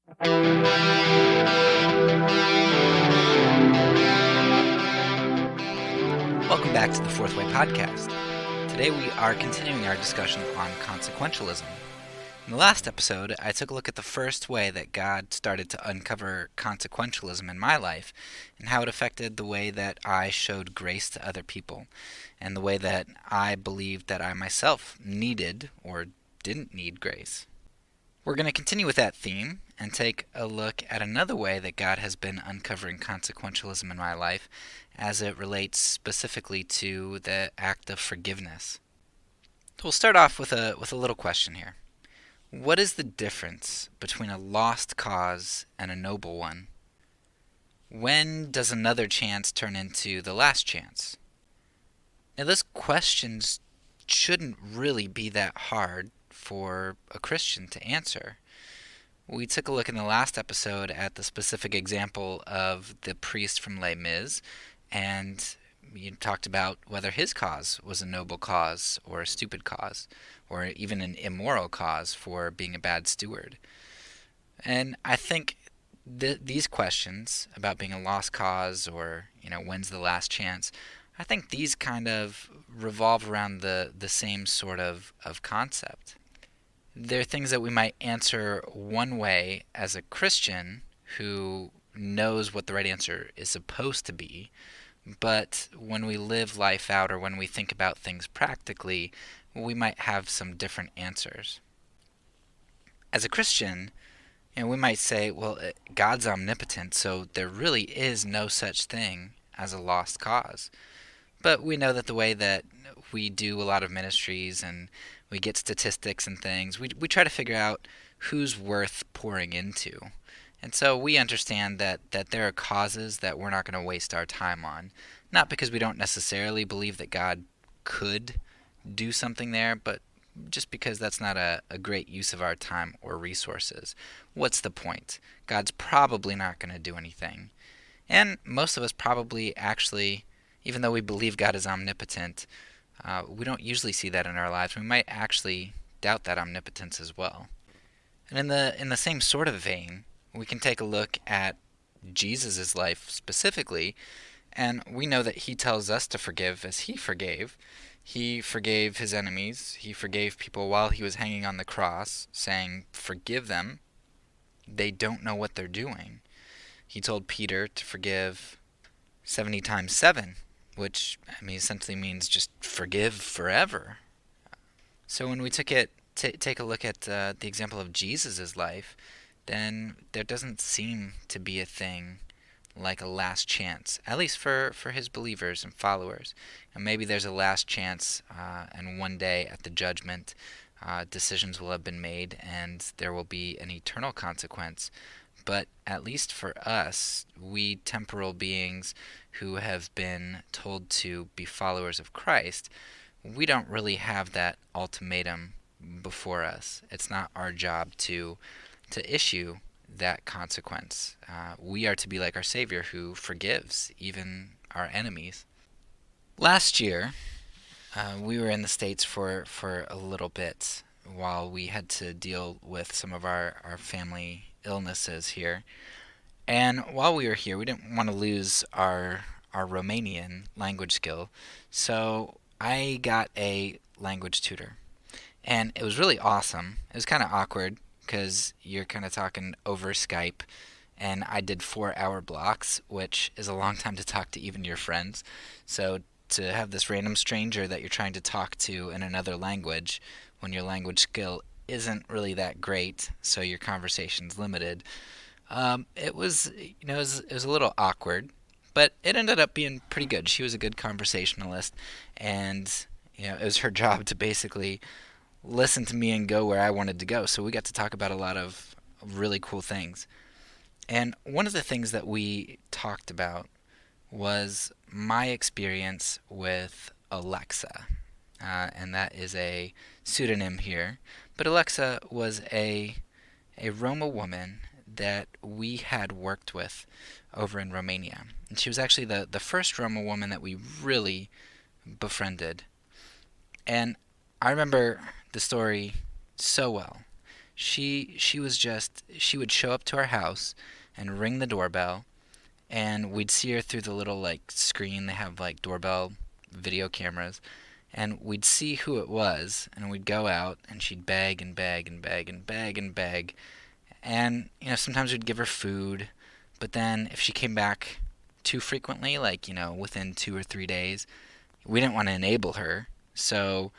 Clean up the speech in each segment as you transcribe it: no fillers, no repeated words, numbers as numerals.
Welcome back to the Fourth Way Podcast. Today we are continuing our discussion on consequentialism. In the last episode, I took a look at the first way that God started to uncover consequentialism in my life and how it affected the way that I showed grace to other people and the way that I believed that I myself needed or didn't need grace. We're going to continue with that theme and take a look at another way that God has been uncovering consequentialism in my life as it relates specifically to the act of forgiveness. So we'll start off with a little question here. What is the difference between a lost cause and a noble one? When does another chance turn into the last chance? Now, this question shouldn't really be that hard for a Christian to answer. We took a look in the last episode at the specific example of the priest from Les Mis, and you talked about whether his cause was a noble cause or a stupid cause, or even an immoral cause for being a bad steward. And I think these questions about being a lost cause or, when's the last chance, I think these kind of revolve around the same sort of concept. They're things that we might answer one way as a Christian who knows what the right answer is supposed to be, but when we live life out or when we think about things practically, we might have some different answers. As a Christian, we might say, well, God's omnipotent, so there really is no such thing as a lost cause. But we know that the way that we do a lot of ministries and we get statistics and things, we try to figure out who's worth pouring into. And so we understand that there are causes that we're not going to waste our time on. Not because we don't necessarily believe that God could do something there, but just because that's not a great use of our time or resources. What's the point? God's probably not going to do anything. And most of us probably actually, even though we believe God is omnipotent, we don't usually see that in our lives. We might actually doubt that omnipotence as well. And in the same sort of vein, we can take a look at Jesus' life specifically, and we know that he tells us to forgive as he forgave. He forgave his enemies. He forgave people while he was hanging on the cross, saying, "Forgive them. They don't know what they're doing." He told Peter to forgive 70 times 7, which essentially means just forgive forever. So when we take a look at the example of Jesus' life, then there doesn't seem to be a thing like a last chance, at least for his believers and followers. And maybe there's a last chance, and one day at the judgment, decisions will have been made and there will be an eternal consequence. But at least for us, we temporal beings who have been told to be followers of Christ, we don't really have that ultimatum before us. It's not our job to issue that consequence. We are to be like our Savior who forgives even our enemies. Last year, we were in the States for a little bit while we had to deal with some of our family illnesses here. And while we were here, we didn't want to lose our Romanian language skill, so I got a language tutor. And it was really awesome. It was kind of awkward because you're kind of talking over Skype, and I did 4-hour blocks, which is a long time to talk to even your friends. So to have this random stranger that you're trying to talk to in another language when your language skill isn't really that great, so your conversation's limited, it was a little awkward, but it ended up being pretty good. She was a good conversationalist, and it was her job to basically listen to me and go where I wanted to go. So we got to talk about a lot of really cool things. And one of the things that we talked about was my experience with Alexa. And that is a pseudonym here. But Alexa was a Roma woman that we had worked with over in Romania. And she was actually the first Roma woman that we really befriended. And I remember the story so well. She would show up to our house and ring the doorbell, and we'd see her through the little like screen. They have like doorbell video cameras, and we'd see who it was, and we'd go out, and she'd beg and beg and beg and beg and beg, and sometimes we'd give her food, but then if she came back too frequently, like within 2 or 3 days, we didn't want to enable her, so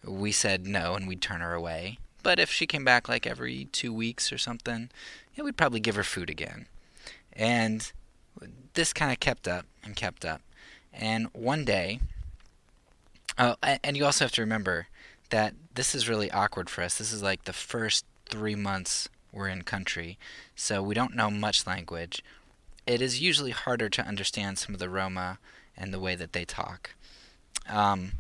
we said no, and we'd turn her away. But if she came back like every 2 weeks or something, we'd probably give her food again. And this kind of kept up and kept up. And one day, oh, and you also have to remember that this is really awkward for us. This is like the first 3 months we're in country, so we don't know much language. It is usually harder to understand some of the Roma and the way that they talk. Um,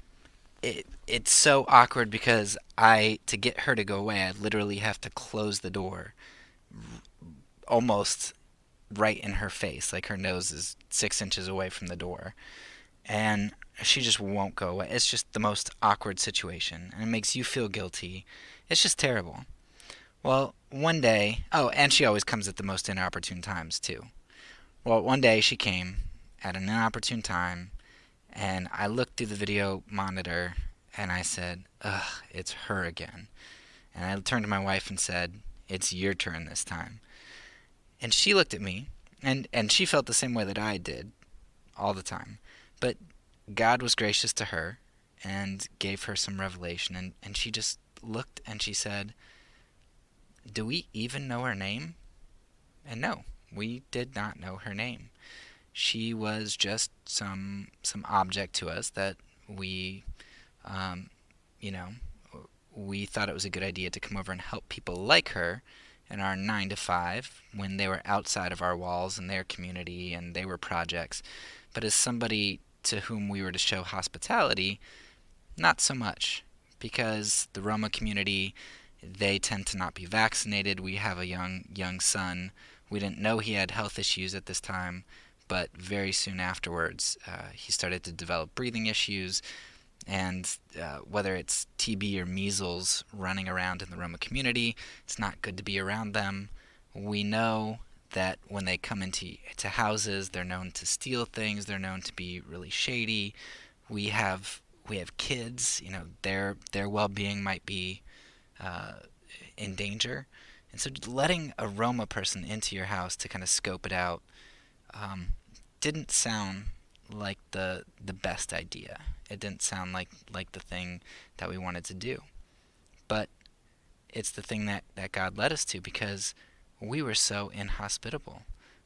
it's so awkward because to get her to go away, I literally have to close the door almost right in her face. Like her nose is 6 inches away from the door. And she just won't go away. It's just the most awkward situation. And it makes you feel guilty. It's just terrible. Well, one day, oh, and she always comes at the most inopportune times, too. Well, one day she came at an inopportune time, and I looked through the video monitor, and I said, ugh, it's her again. And I turned to my wife and said, it's your turn this time. And she looked at me, and she felt the same way that I did all the time. But God was gracious to her and gave her some revelation, and she just looked and she said, do we even know her name? And no, we did not know her name. She was just some object to us that we, um, you know, we thought it was a good idea to come over and help people like her in our 9 to 5 when they were outside of our walls and their community and they were projects. But as somebody to whom we were to show hospitality, not so much, because the Roma community, they tend to not be vaccinated. We have a young son. We didn't know he had health issues at this time, but very soon afterwards, he started to develop breathing issues, and whether it's TB or measles running around in the Roma community, it's not good to be around them. We know that when they come into houses, they're known to steal things. They're known to be really shady. We have kids. Their well-being might be in danger, and so letting a Roma person into your house to kind of scope it out didn't sound like the best idea. It didn't sound like the thing that we wanted to do. But it's the thing that God led us to, because we were so inhospitable.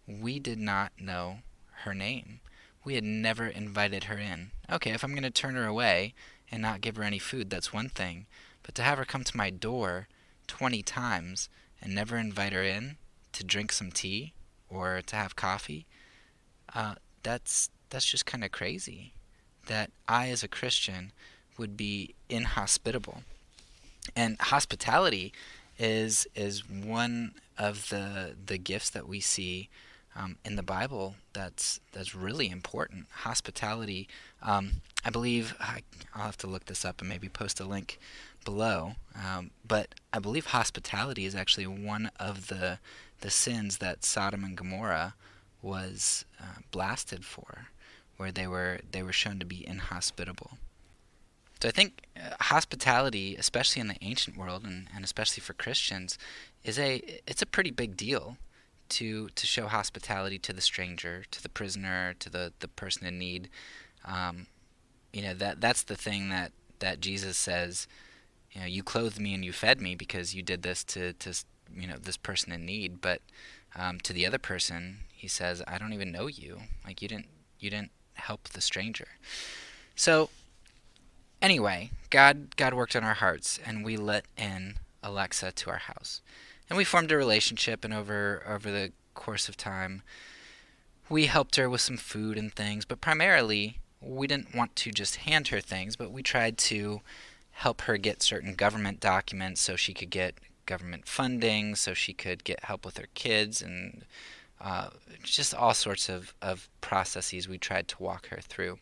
We did not know her name. We had never invited her in. Okay, if I'm going to turn her away and not give her any food, that's one thing. But to have her come to my door 20 times and never invite her in to drink some tea or to have coffee, that's just kind of crazy. That I, as a Christian, would be inhospitable. And hospitality is one of the gifts that we see in the Bible that's really important. Hospitality, I believe, I'll have to look this up and maybe post a link below, but I believe hospitality is actually one of the sins that Sodom and Gomorrah was blasted for, where they were shown to be inhospitable. So I think hospitality, especially in the ancient world and especially for Christians, it's a pretty big deal to show hospitality to the stranger, to the prisoner, to the person in need. That's the thing that Jesus says, you clothed me and you fed me because you did this to this person in need. But to the other person, he says, I don't even know you. Like you didn't help the stranger. So anyway, God worked on our hearts, and we let in Alexa to our house. And we formed a relationship, and over the course of time, we helped her with some food and things, but primarily we didn't want to just hand her things, but we tried to help her get certain government documents so she could get government funding, so she could get help with her kids, and just all sorts of processes we tried to walk her through.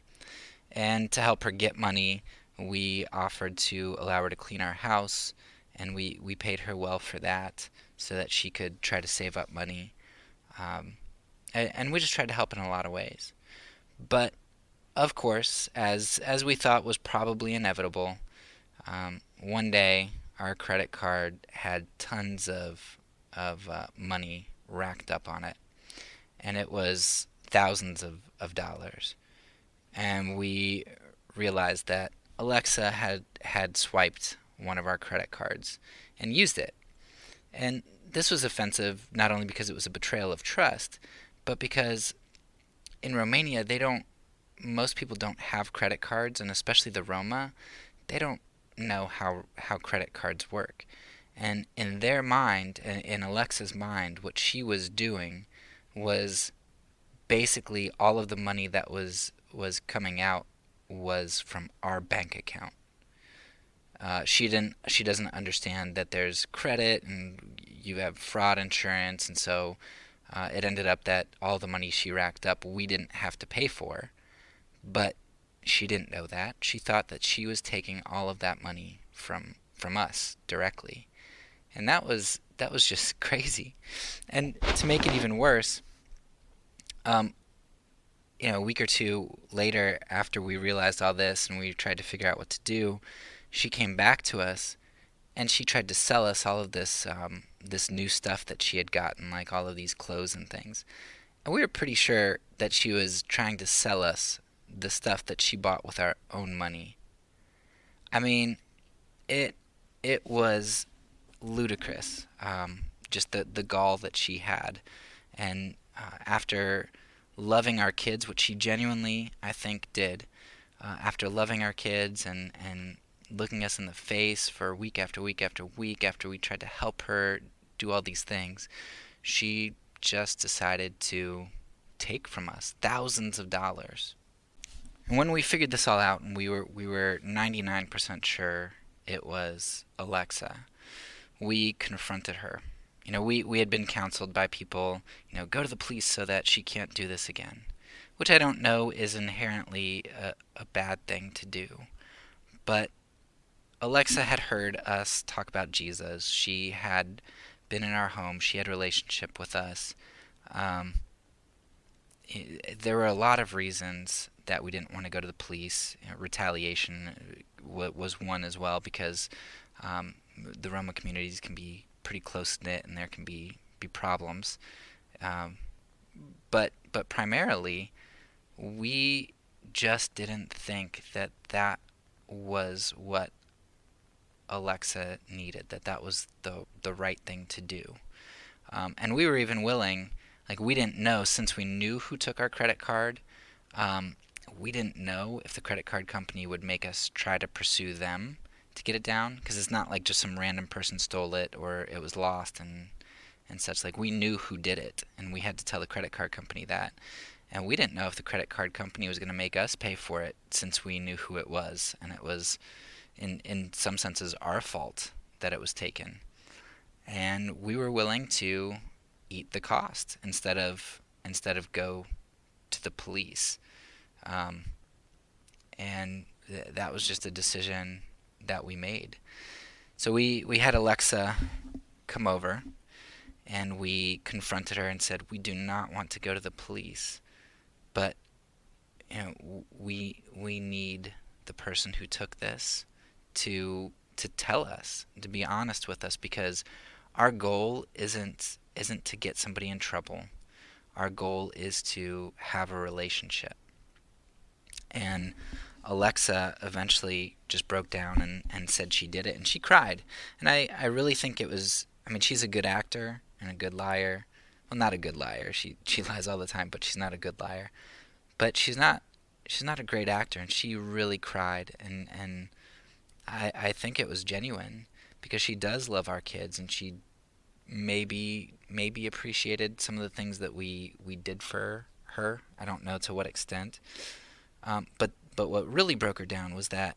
And to help her get money, we offered to allow her to clean our house and we paid her well for that so that she could try to save up money. Um, and we just tried to help in a lot of ways. But of course, as we thought was probably inevitable, one day our credit card had tons of money racked up on it, and it was thousands of dollars. And we realized that Alexa had swiped one of our credit cards and used it. And this was offensive not only because it was a betrayal of trust, but because in Romania most people don't have credit cards, and especially the Roma, they don't know how credit cards work. And in their mind, in Alexa's mind, what she was doing was basically all of the money that was coming out was from our bank account. She doesn't understand that there's credit and you have fraud insurance, and so it ended up that all the money she racked up we didn't have to pay for. But she didn't know that. She thought that she was taking all of that money from us directly. And that was just crazy. And to make it even worse, um, a week or two later, after we realized all this and we tried to figure out what to do, she came back to us and she tried to sell us all of this new stuff that she had gotten, like all of these clothes and things. And we were pretty sure that she was trying to sell us the stuff that she bought with our own money. I mean, it it was ludicrous. Just the gall that she had, and after loving our kids, which she genuinely, I think, did, after loving our kids and looking us in the face for week after week after week after we tried to help her do all these things, she just decided to take from us thousands of dollars. And when we figured this all out, and we were 99% sure it was Alexa, we confronted her. We had been counseled by people, go to the police so that she can't do this again, which I don't know is inherently a bad thing to do. But Alexa had heard us talk about Jesus. She had been in our home. She had a relationship with us. Um, there were a lot of reasons that we didn't want to go to the police. Retaliation was one as well, because the Roma communities can be pretty close knit and there can be problems. Um, but primarily, we just didn't think that that was what Alexa needed. That was the right thing to do. And we were even willing, like we didn't know, since we knew who took our credit card, um, we didn't know if the credit card company would make us try to pursue them to get it down, because it's not like just some random person stole it or it was lost and such. Like, we knew who did it, and we had to tell the credit card company that. And we didn't know if the credit card company was going to make us pay for it, since we knew who it was, and it was in some senses our fault that it was taken. And we were willing to eat the cost instead of go to the police. Um, and that was just a decision that we made. So we had Alexa come over, and we confronted her and said, we do not want to go to the police, but we need the person who took this to tell us, to be honest with us, because our goal isn't to get somebody in trouble. Our goal is to have a relationship. And Alexa eventually just broke down and said she did it, and she cried. And I really think it was, I mean, she's a good actor and a good liar. Well, not a good liar. She lies all the time, but she's not a good liar. But she's not a great actor, and she really cried, and I think it was genuine, because she does love our kids, and she maybe appreciated some of the things that we did for her. I don't know to what extent. But what really broke her down was that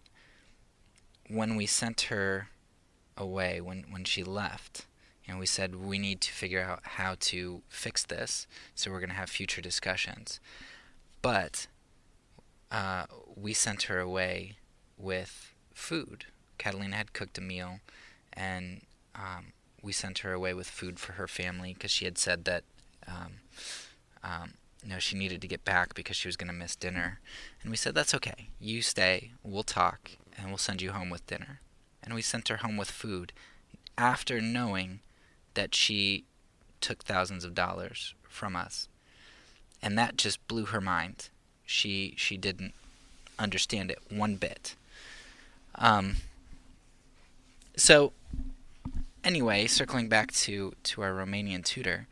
when we sent her away, when she left, we said we need to figure out how to fix this, so we're going to have future discussions. But we sent her away with food. Catalina had cooked a meal, and we sent her away with food for her family because she had said that um, she needed to get back because she was going to miss dinner. And we said, that's okay. You stay, we'll talk, and we'll send you home with dinner. And we sent her home with food after knowing that she took thousands of dollars from us. And that just blew her mind. She didn't understand it one bit. So anyway, circling back to our Romanian tutor,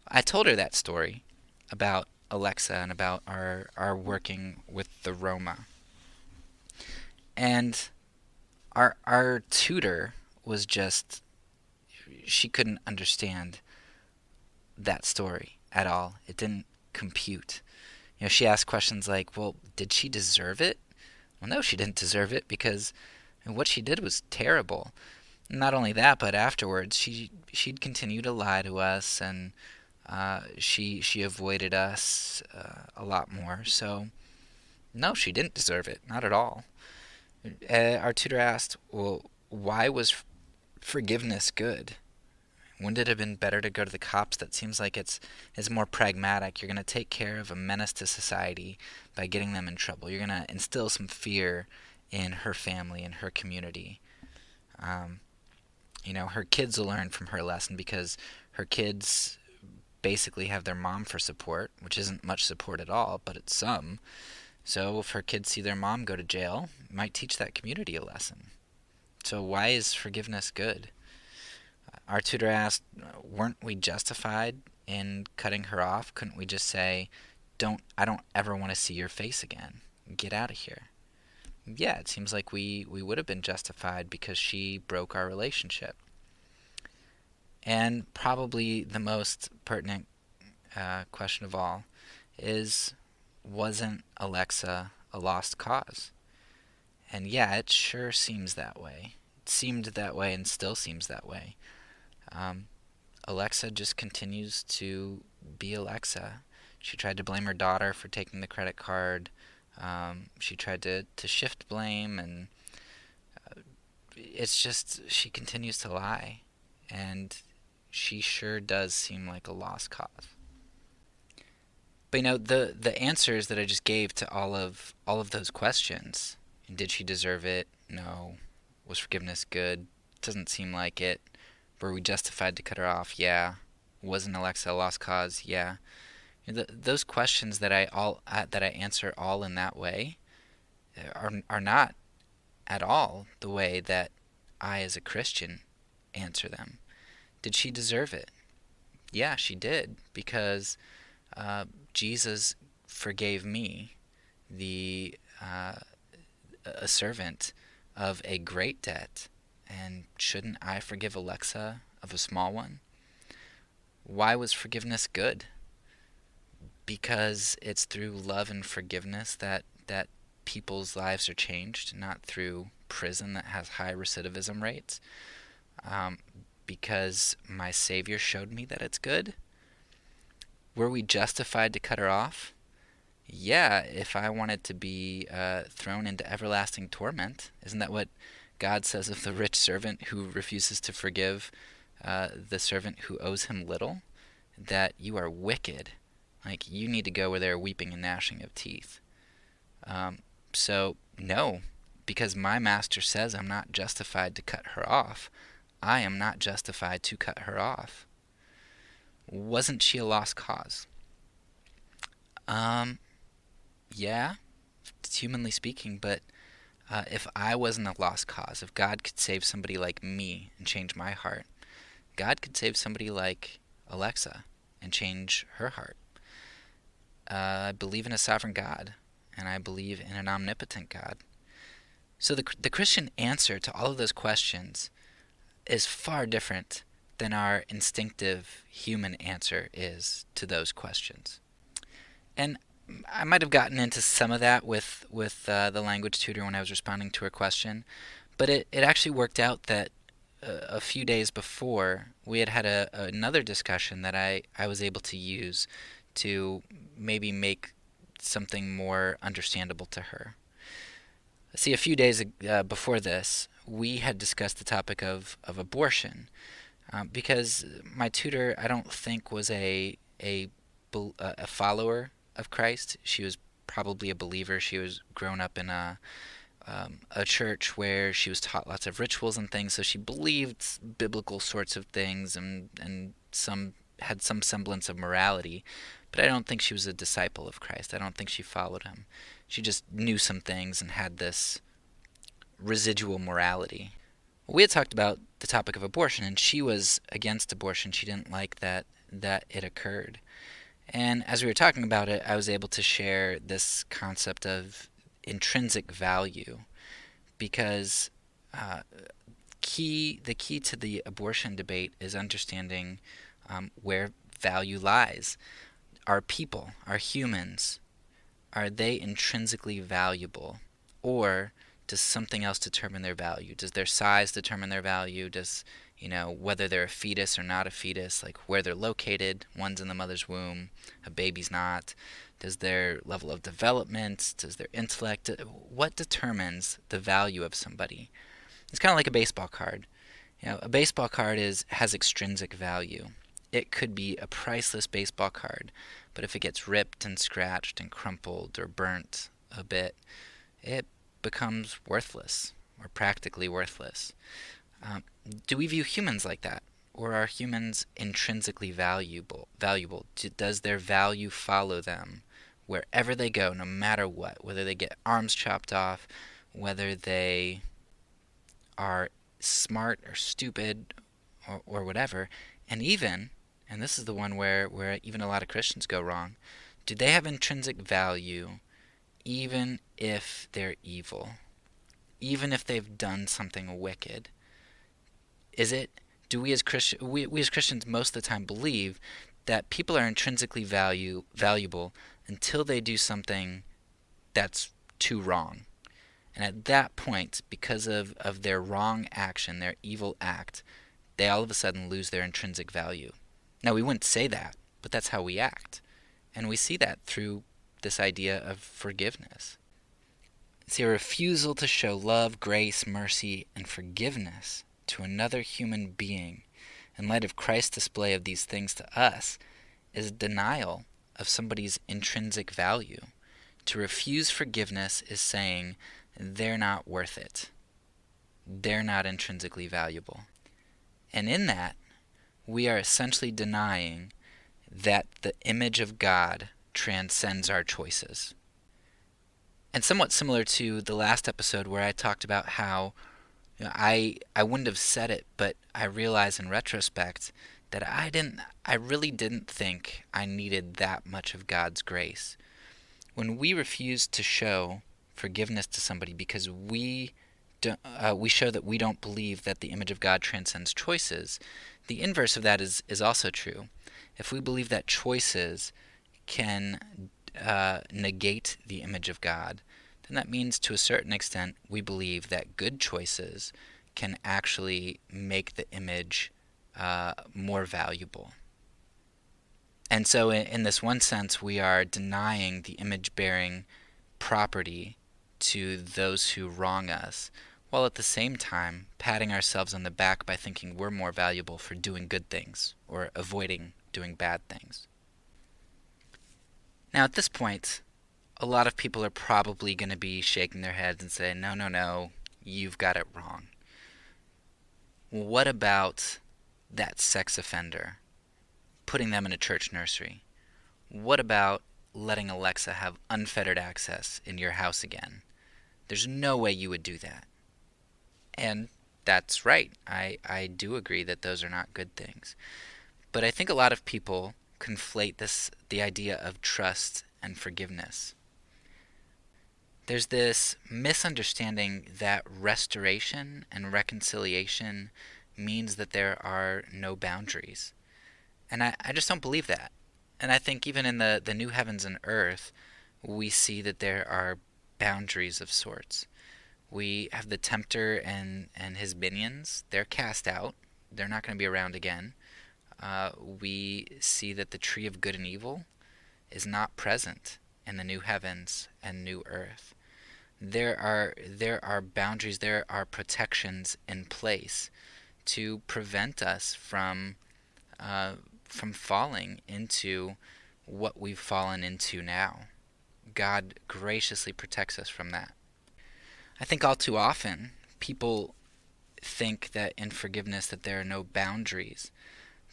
I told her that story about Alexa and about our working with the Roma. And our tutor was just, she couldn't understand that story at all. It didn't compute. She asked questions like, well, did she deserve it? Well, no, she didn't deserve it because what she did was terrible. Not only that, but afterwards, she'd continue to lie to us, and she avoided us a lot more. So, no, she didn't deserve it. Not at all. Our tutor asked, well, why was forgiveness good? Wouldn't it have been better to go to the cops? That seems like it's more pragmatic. You're going to take care of a menace to society by getting them in trouble. You're going to instill some fear in her family and her community. Her kids will learn from her lesson because her kids basically have their mom for support, which isn't much support at all, but it's some. So if her kids see their mom go to jail, it might teach that community a lesson. So why is forgiveness good? Our tutor asked, weren't we justified in cutting her off? Couldn't we just say, I don't ever want to see your face again. Get out of here. Yeah, it seems like we would have been justified because she broke our relationship. And probably the most pertinent question of all is, wasn't Alexa a lost cause? And yeah, it sure seems that way. It seemed that way and still seems that way. Alexa just continues to be Alexa. She tried to blame her daughter for taking the credit card. She tried to shift blame, and it's just she continues to lie. And she sure does seem like a lost cause. But the answers that I just gave to all of those questions, did she deserve it? No. Was forgiveness good? Doesn't seem like it. Were we justified to cut her off? Yeah. Wasn't Alexa a lost cause? Yeah. Those questions that I answer all in that way are not at all the way that I, as a Christian, answer them. Did she deserve it? Yeah, she did, because Jesus forgave me, a servant of a great debt. And shouldn't I forgive Alexa of a small one? Why was forgiveness good? Because it's through love and forgiveness that people's lives are changed, not through prison that has high recidivism rates. Because my Savior showed me that it's good. Were we justified to cut her off? Yeah, if I wanted to be thrown into everlasting torment. Isn't that what God says of the rich servant who refuses to forgive the servant who owes him little? That you are wicked. Like, you need to go where they're weeping and gnashing of teeth. So, no, because my master says I'm not justified to cut her off. I am not justified to cut her off. Wasn't she a lost cause? Yeah, humanly speaking, but if I wasn't a lost cause, if God could save somebody like me and change my heart, God could save somebody like Alexa and change her heart. I believe in a sovereign God, and I believe in an omnipotent God. So the Christian answer to all of those questions is far different than our instinctive human answer is to those questions. And I might have gotten into some of that with the language tutor when I was responding to her question, but it actually worked out that a few days before we had another discussion that I was able to use to maybe make something more understandable to her. See, a few days before this, we had discussed the topic of abortion because my tutor, I don't think, was a follower of Christ. She was probably a believer. She was grown up in a church where she was taught lots of rituals and things, so she believed biblical sorts of things and some had some semblance of morality. But I don't think she was a disciple of Christ. I don't think she followed him. She just knew some things and had this residual morality. We had talked about the topic of abortion, and she was against abortion. She didn't like that it occurred. And as we were talking about it, I was able to share this concept of intrinsic value because uh, the key to the abortion debate is understanding where value lies. Are people, are humans, are they intrinsically valuable, or does something else determine their value? Does their size determine their value? Does, whether they're a fetus or not a fetus, like where they're located, one's in the mother's womb, a baby's not? Does their level of development, does their intellect, what determines the value of somebody? It's kind of like a baseball card. A baseball card has extrinsic value. It could be a priceless baseball card, but if it gets ripped and scratched and crumpled or burnt a bit, it becomes worthless or practically worthless. Do we view humans like that? Or are humans intrinsically valuable? Does their value follow them wherever they go, no matter what? Whether they get arms chopped off, whether they are smart or stupid or whatever, and even, and this is the one where even a lot of Christians go wrong, do they have intrinsic value even if they're evil? Even if they've done something wicked? Is it, do we as Christians most of the time believe that people are intrinsically valuable until they do something that's too wrong? And at that point, because of their wrong action, their evil act, they all of a sudden lose their intrinsic value. Now, we wouldn't say that, but that's how we act. And we see that through this idea of forgiveness. See, a refusal to show love, grace, mercy, and forgiveness to another human being in light of Christ's display of these things to us is a denial of somebody's intrinsic value. To refuse forgiveness is saying they're not worth it. They're not intrinsically valuable. And in that, we are essentially denying that the image of God transcends our choices. And somewhat similar to the last episode where I talked about how I wouldn't have said it, but I realize in retrospect that I really didn't think I needed that much of God's grace. When we refuse to show forgiveness to somebody because we show that we don't believe that the image of God transcends choices, the inverse of that is also true. If we believe that choices can negate the image of God, then that means to a certain extent we believe that good choices can actually make the image more valuable. And so in this one sense, we are denying the image-bearing property to those who wrong us, while at the same time patting ourselves on the back by thinking we're more valuable for doing good things or avoiding doing bad things. Now at this point, a lot of people are probably going to be shaking their heads and saying, no, no, no, you've got it wrong. What about that sex offender? Putting them in a church nursery? What about letting Alexa have unfettered access in your house again? There's no way you would do that. And that's right. I do agree that those are not good things. But I think a lot of people conflate the idea of trust and forgiveness. There's this misunderstanding that restoration and reconciliation means that there are no boundaries. And I just don't believe that. And I think even in the new heavens and earth, we see that there are boundaries of sorts. We have the tempter and his minions. They're cast out. They're not going to be around again. We see that the tree of good and evil is not present in the new heavens and new earth. There are boundaries, there are protections in place to prevent us uh, from falling into what we've fallen into now. God graciously protects us from that. I think all too often people think that in forgiveness that there are no boundaries,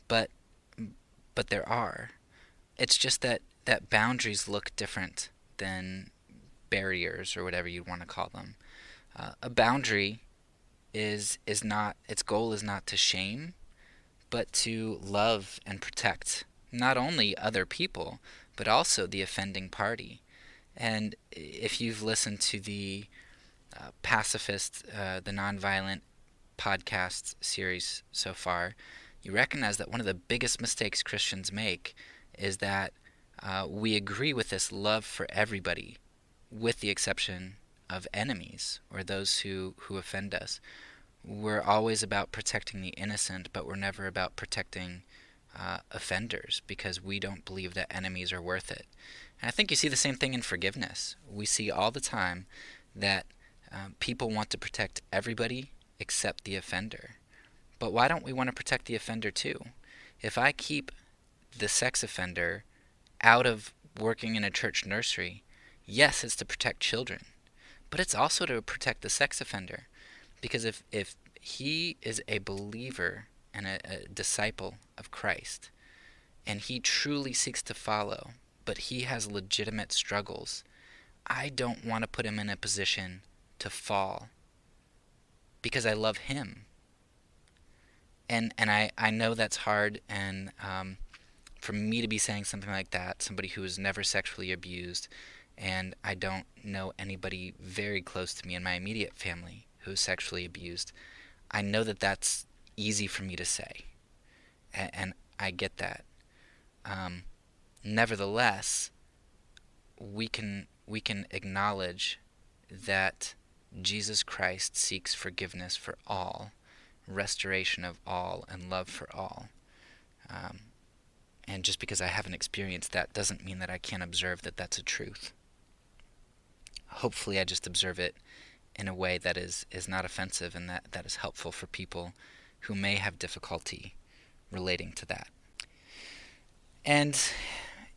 but there are. It's just that boundaries look different than barriers or whatever you want to call them. A boundary is not, its goal is not to shame, but to love and protect not only other people but also the offending party. And if you've listened to the pacifist, the nonviolent podcast series so far, you recognize that one of the biggest mistakes Christians make is that we agree with this love for everybody, with the exception of enemies or those who offend us. We're always about protecting the innocent, but we're never about protecting offenders because we don't believe that enemies are worth it. And I think you see the same thing in forgiveness. We see all the time that people want to protect everybody except the offender. But why don't we want to protect the offender too? If I keep the sex offender out of working in a church nursery, yes, it's to protect children, but it's also to protect the sex offender. Because if he is a believer and a disciple of Christ, and he truly seeks to follow, but he has legitimate struggles, I don't want to put him in a position to fall because I love him. And I know that's hard, and for me to be saying something like that, somebody who was never sexually abused, and I don't know anybody very close to me in my immediate family who is sexually abused, I know that that's easy for me to say, and I get that. Nevertheless, we can acknowledge that Jesus Christ seeks forgiveness for all, restoration of all, and love for all. And just because I haven't experienced that doesn't mean that I can't observe that that's a truth. Hopefully I just observe it in a way that is not offensive and that is helpful for people who may have difficulty relating to that. And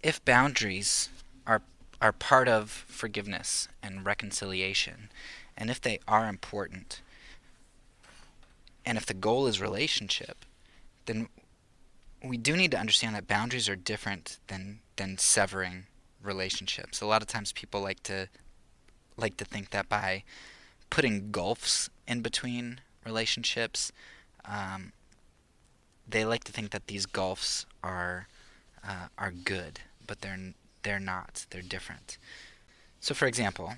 if boundaries are part of forgiveness and reconciliation, and if they are important, and if the goal is relationship, then we do need to understand that boundaries are different than severing relationships. A lot of times people like to think that by putting gulfs in between relationships, they like to think that these gulfs are good, but they're not. They're different. So, for example,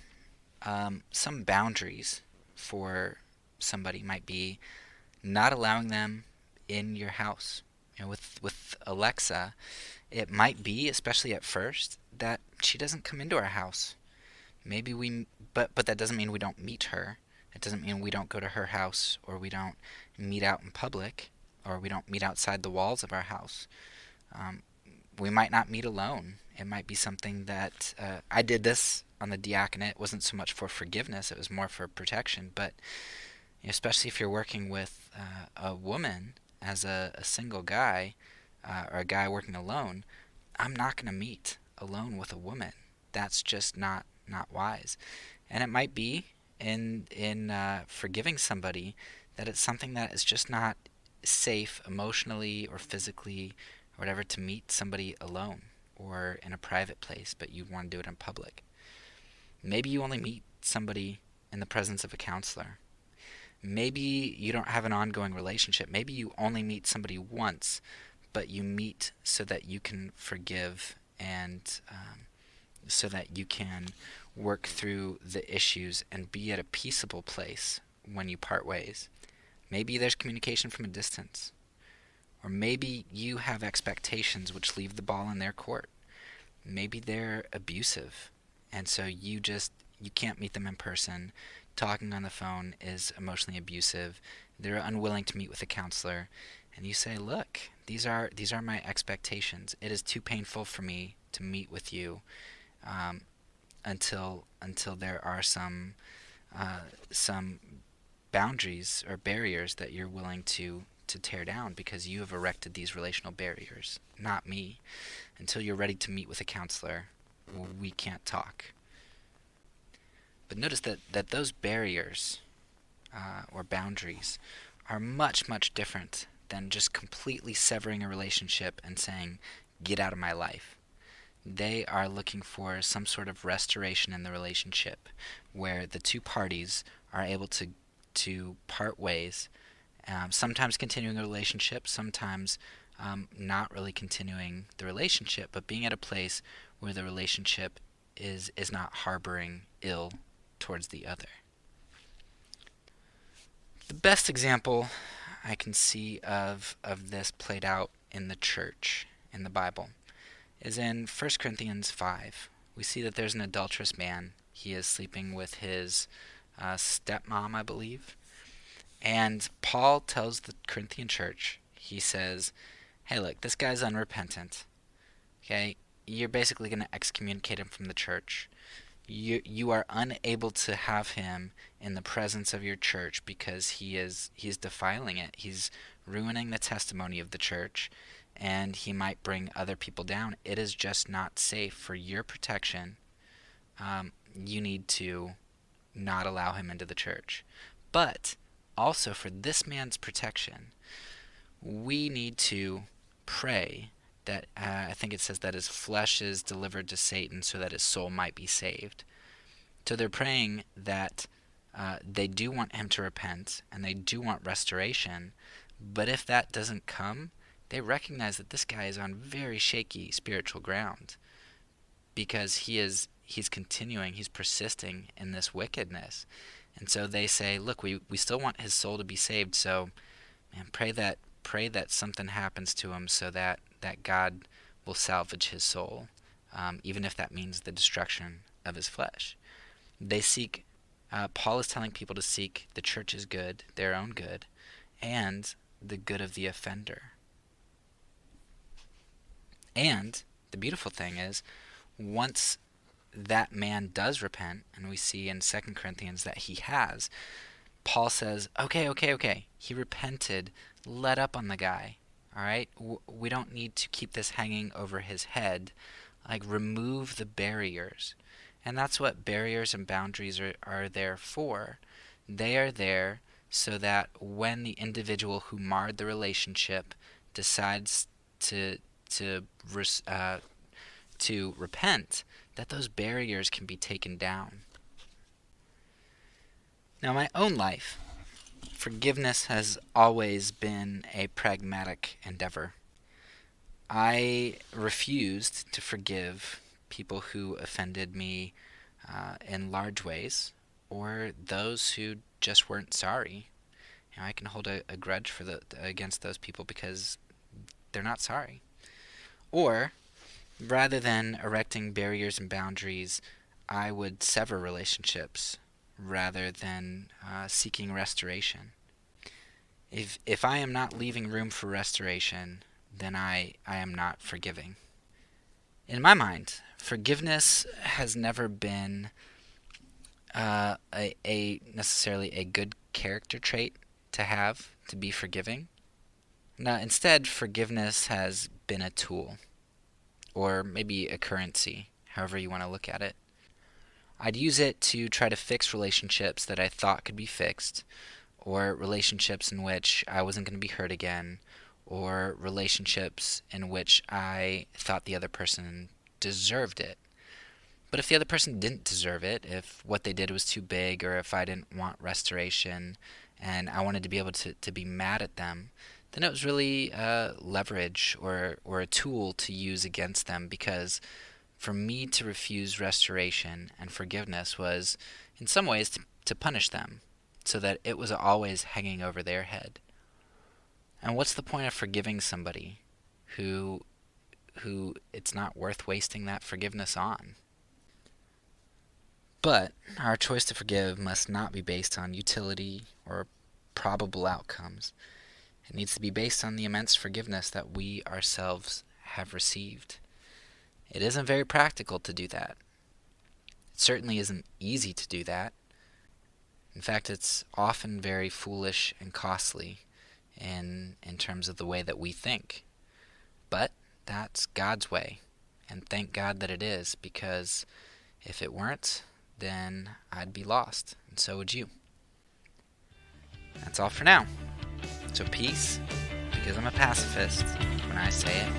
some boundaries for somebody might be not allowing them in your house. You know, with Alexa, it might be, especially at first, that she doesn't come into our house. Maybe but that doesn't mean we don't meet her. It doesn't mean we don't go to her house, or we don't meet out in public, or we don't meet outside the walls of our house. We might not meet alone. It might be something that I did this on the diaconate. It wasn't so much for forgiveness; it was more for protection. But especially if you're working with a woman as a single guy, or a guy working alone, I'm not going to meet alone with a woman. That's just not wise. And it might be in forgiving somebody that it's something that is just not safe emotionally or physically or whatever to meet somebody alone or in a private place, but you want to do it in public. Maybe you only meet somebody in the presence of a counselor. Maybe you don't have an ongoing relationship. Maybe you only meet somebody once, but you meet so that you can forgive and so that you can work through the issues and be at a peaceable place when you part ways. Maybe there's communication from a distance. Or maybe you have expectations which leave the ball in their court. Maybe they're abusive, and so you can't meet them in person. Talking on the phone is emotionally abusive. They're unwilling to meet with a counselor, and you say, "Look, these are my expectations. It is too painful for me to meet with you. until there are some boundaries or barriers that you're willing to tear down, because you have erected these relational barriers, not me. Until you're ready to meet with a counselor, we can't talk. But notice that those barriers or boundaries are much, much different than just completely severing a relationship and saying, get out of my life. They are looking for some sort of restoration in the relationship where the two parties are able to part ways, sometimes continuing a relationship, sometimes not really continuing the relationship, but being at a place where the relationship is not harboring ill towards the other. The best example I can see of this played out in the church, in the Bible, is in 1 Corinthians 5. We see that there's an adulterous man. He is sleeping with his stepmom, I believe. And Paul tells the Corinthian church, he says, hey, look, this guy's unrepentant. Okay? You're basically going to excommunicate him from the church. You are unable to have him in the presence of your church because he's defiling it. He's ruining the testimony of the church, and he might bring other people down. It is just not safe. For your protection, you need to not allow him into the church. But also for this man's protection, we need to pray that I think it says that his flesh is delivered to Satan so that his soul might be saved. So they're praying that they do want him to repent and they do want restoration, but if that doesn't come, they recognize that this guy is on very shaky spiritual ground because he's continuing, he's persisting in this wickedness. And so they say, look, we still want his soul to be saved, so man, pray that something happens to him so that God will salvage his soul, even if that means the destruction of his flesh. They seek, Paul is telling people to seek the church's good, their own good, and the good of the offender. And the beautiful thing is, once that man does repent, and we see in 2 Corinthians that he has, Paul says, okay, he repented, let up on the guy, all right? We don't need to keep this hanging over his head. Like, remove the barriers. And that's what barriers and boundaries are there for. They are there so that when the individual who marred the relationship decides to repent, that those barriers can be taken down. Now, my own life, forgiveness has always been a pragmatic endeavor. I refused to forgive people who offended me in large ways, or those who just weren't sorry. You know, I can hold a grudge against those people because they're not sorry. Or, rather than erecting barriers and boundaries, I would sever relationships rather than seeking restoration. If I am not leaving room for restoration, then I am not forgiving. In my mind, forgiveness has never been necessarily a good character trait to have, to be forgiving. Now, instead, forgiveness has been a tool, or maybe a currency, however you want to look at it. I'd use it to try to fix relationships that I thought could be fixed, or relationships in which I wasn't going to be hurt again, or relationships in which I thought the other person deserved it. But if the other person didn't deserve it, if what they did was too big, or if I didn't want restoration and I wanted to be able to be mad at them, then it was really leverage or a tool to use against them, because for me to refuse restoration and forgiveness was in some ways to punish them, so that it was always hanging over their head. And what's the point of forgiving somebody who it's not worth wasting that forgiveness on? But our choice to forgive must not be based on utility or probable outcomes. It needs to be based on the immense forgiveness that we ourselves have received. It isn't very practical to do that. certainly isn't easy to do that. In fact, it's often very foolish and costly in terms of the way that we think. But that's God's way, and thank God that it is, because if it weren't, then I'd be lost, and so would you. That's all for now. So peace, because I'm a pacifist when I say it.